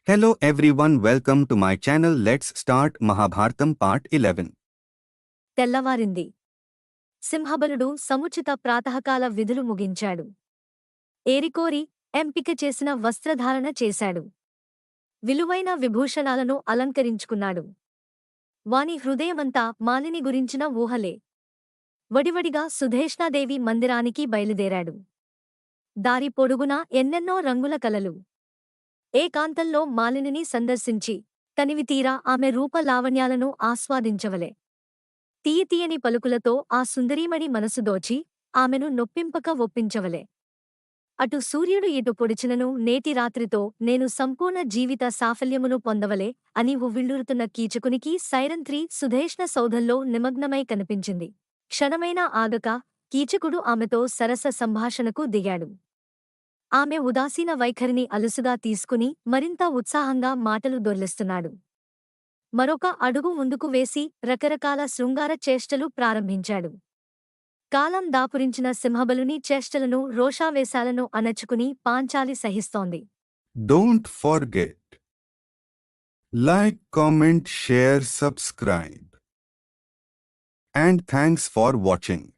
Hello everyone, welcome to my channel. Let's start Mahabharatam part 11. తెల్లవారింది. సింహబలుడు సముచిత ప్రాతకాల విధులు ముగించాడు. ఏరికోరి ఎంపిక చేసిన వస్త్రధారణ చేశాడు. విలువైన విభూషణాలను అలంకరించుకున్నాడు. వాని హృదయమంతా మాలిని గురించిన ఊహలే. వడివడిగా సుధేష్ణాదేవి మందిరానికి బయలుదేరాడు. దారి పొడుగునా ఎన్నెన్నో రంగుల కలలు. ఏకాంతంలో మాలినిని సందర్శించి తనివితీరా ఆమె రూపలావణ్యాలను ఆస్వాదించవలే. తీయతీయని పలుకులతో ఆ సుందరీమణి మనసు దోచి ఆమెను నొప్పింపక ఒప్పించవలే. అటు సూర్యుడు ఇటు పొడిచినను నేటి రాత్రితో నేను సంపూర్ణ జీవిత సాఫల్యమును పొందవలే అని ఉవ్విళ్ళూరుతున్న కీచకునికి సైరంత్రి సుధేష్ణ సౌధంలో నిమగ్నమై కనిపించింది. క్షణమైనా ఆగక కీచకుడు ఆమెతో సరస సంభాషణకు దిగాడు. ఆమె ఉదాసీన వైఖరిని అలుసుగా తీసుకుని మరింత ఉత్సాహంగా మాటలు దొర్లిస్తున్నాడు. మరొక అడుగు ముందుకు వేసి రకరకాల శృంగార చేష్టలు ప్రారంభించాడు. కాలం దాపురించిన సింహబలుని చేష్టలను రోషావేశాలను అణచుకుని Panchali సహిస్తోంది. Don't forget. Like, comment, share, subscribe. And thanks for watching.